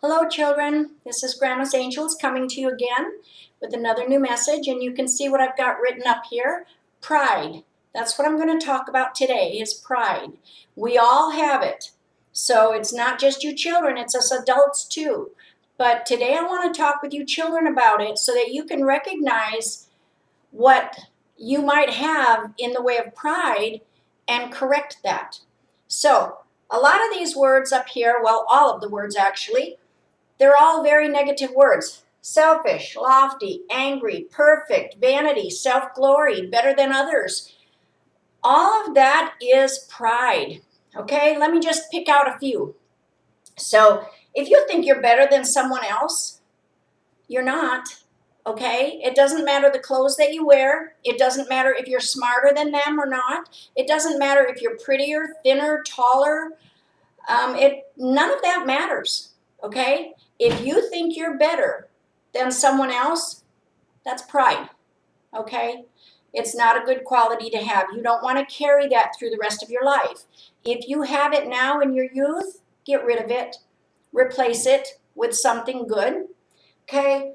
Hello children, this is Grandma's Angels coming to you again with another new message, and you can see what I've got written up here. Pride. That's what I'm going to talk about today, is pride. We all have it. So it's not just you children, it's us adults too. But today I want to talk with you children about it so that you can recognize what you might have in the way of pride and correct that. So a lot of these words up here, well, all of the words actually, they're all very negative words. Selfish, lofty, angry, perfect, vanity, self-glory, better than others. All of that is pride. Okay, let me just pick out a few. So if you think you're better than someone else, you're not. Okay, it doesn't matter the clothes that you wear. It doesn't matter if you're smarter than them or not. It doesn't matter if you're prettier, thinner, taller. None of that matters. Okay, if you think you're better than someone else, that's pride. Okay, it's not a good quality to have. You don't want to carry that through the rest of your life. If you have it now in your youth, get rid of it. Replace it with something good. Okay,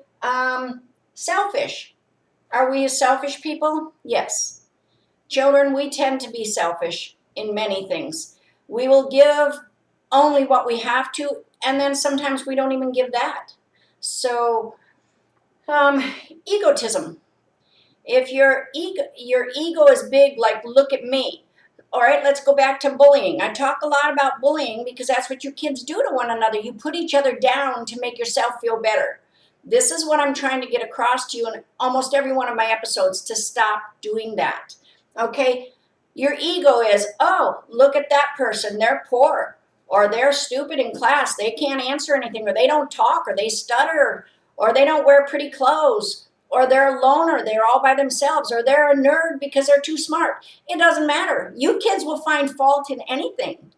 selfish. Are we a selfish people? Yes. Children, we tend to be selfish in many things. We will give only what we have to, and then sometimes we don't even give that. So, egotism. If your ego is big, like look at me. All right, let's go back to bullying. I talk a lot about bullying because that's what you kids do to one another. You put each other down to make yourself feel better. This is what I'm trying to get across to you in almost every one of my episodes, to stop doing that. Okay, your ego is, oh, look at that person, they're poor, or they're stupid in class, they can't answer anything, or they don't talk, or they stutter, or they don't wear pretty clothes, or they're a loner, they're all by themselves, or they're a nerd because they're too smart. It doesn't matter. You kids will find fault in anything.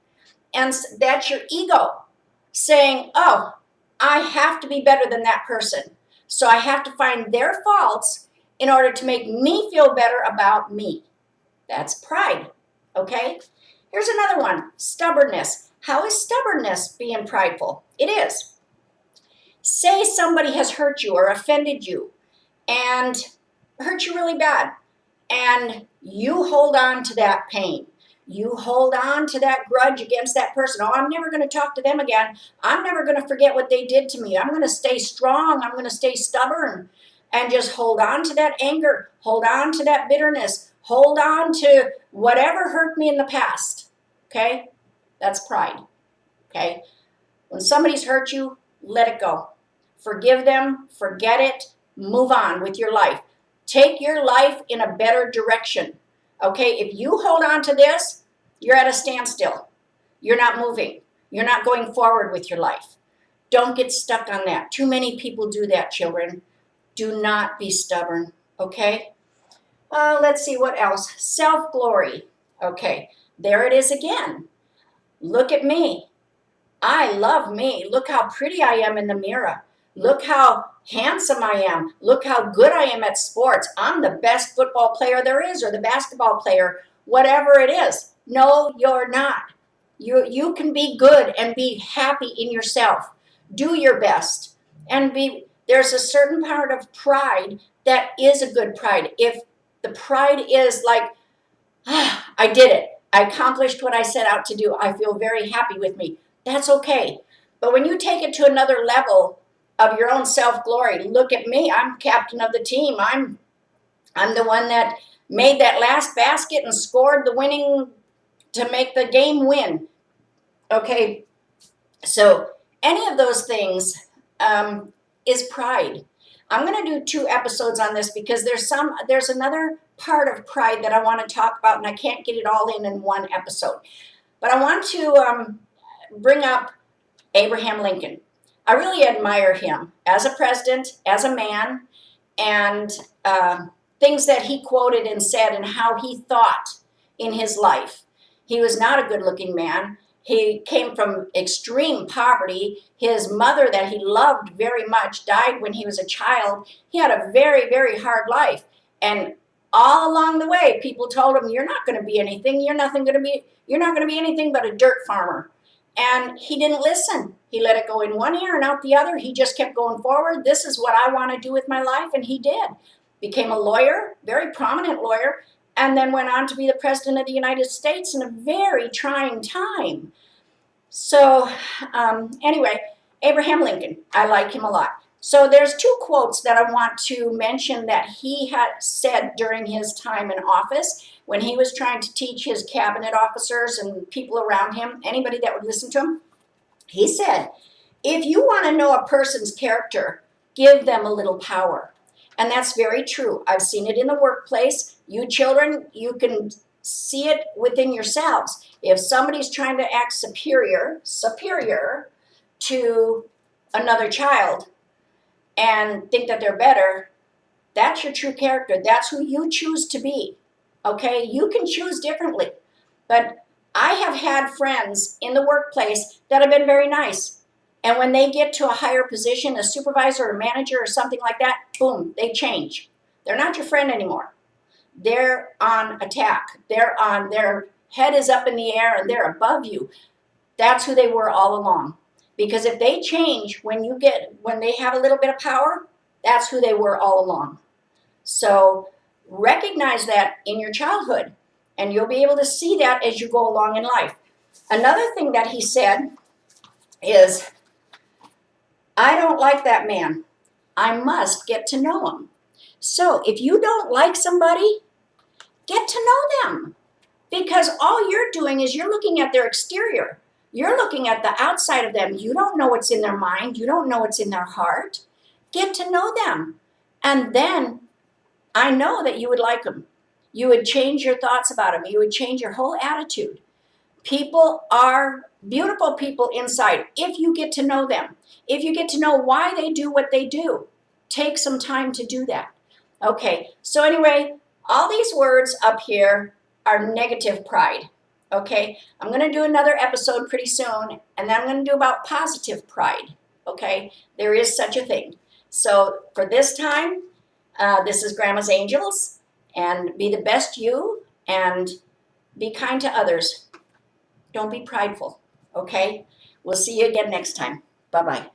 And that's your ego saying, oh, I have to be better than that person. So I have to find their faults in order to make me feel better about me. That's pride, okay? Here's another one, stubbornness. How is stubbornness being prideful? It is. Say somebody has hurt you or offended you and hurt you really bad, and you hold on to that pain. You hold on to that grudge against that person. Oh, I'm never going to talk to them again. I'm never going to forget what they did to me. I'm going to stay strong. I'm going to stay stubborn and just hold on to that anger. Hold on to that bitterness. Hold on to whatever hurt me in the past. Okay? That's pride. Okay? When somebody's hurt you, let it go. Forgive them. Forget it. Move on with your life. Take your life in a better direction. Okay, if you hold on to this, you're at a standstill. You're not moving. You're not going forward with your life. Don't get stuck on that. Too many people do that, children. Do not be stubborn, okay? Let's see what else. Self-glory. Okay, there it is again. Look at me. I love me. Look how pretty I am in the mirror. Look how handsome I am. Look how good I am at sports. I'm the best football player there is, or the basketball player, whatever it is. No, you're not. You can be good and be happy in yourself. Do your best. And there's a certain part of pride that is a good pride. If the pride is like, ah, I did it. I accomplished what I set out to do. I feel very happy with me. That's okay. But when you take it to another level of your own self-glory, look at me, I'm captain of the team. I'm the one that made that last basket and scored the winning to make the game win. Okay, so any of those things is pride. I'm going to do 2 episodes on this because there's another part of pride that I want to talk about, and I can't get it all in one episode. But I want to bring up Abraham Lincoln. I really admire him as a president, as a man, and things that he quoted and said and how he thought in his life. He was not a good-looking man. He came from extreme poverty. His mother, that he loved very much, died when he was a child. He had a very, very hard life. And all along the way, people told him, you're not going to be anything. You're not going to be anything but a dirt farmer. And he didn't listen. He let it go in one ear and out the other. He just kept going forward. This is what I want to do with my life. And he did. Became a lawyer, very prominent lawyer, and then went on to be the president of the United States in a very trying time. So anyway, Abraham Lincoln, I like him a lot. So there's two quotes that I want to mention that he had said during his time in office when he was trying to teach his cabinet officers and people around him, anybody that would listen to him. He said, if you want to know a person's character, give them a little power. And that's very true. I've seen it in the workplace. You children, you can see it within yourselves. If somebody's trying to act superior to another child and think that they're better, that's your true character. That's who you choose to be. Okay? You can choose differently. But I have had friends in the workplace that have been very nice. And when they get to a higher position, a supervisor or manager or something like that, boom, they change. They're not your friend anymore. They're on attack. Their head is up in the air and they're above you. That's who they were all along. Because if they change when they have a little bit of power, that's who they were all along. So recognize that in your childhood, and you'll be able to see that as you go along in life. Another thing that he said is, I don't like that man. I must get to know him. So if you don't like somebody, get to know them. Because all you're doing is you're looking at their exterior. You're looking at the outside of them. You don't know what's in their mind. You don't know what's in their heart. Get to know them. And then I know that you would like them. You would change your thoughts about them. You would change your whole attitude. People are beautiful people inside if you get to know them. If you get to know why they do what they do, take some time to do that. Okay, so anyway, all these words up here are negative pride. Okay, I'm going to do another episode pretty soon, and then I'm going to do about positive pride. Okay, there is such a thing. So for this time, this is Grandma's Angels, and be the best you, and be kind to others. Don't be prideful, okay? We'll see you again next time. Bye-bye.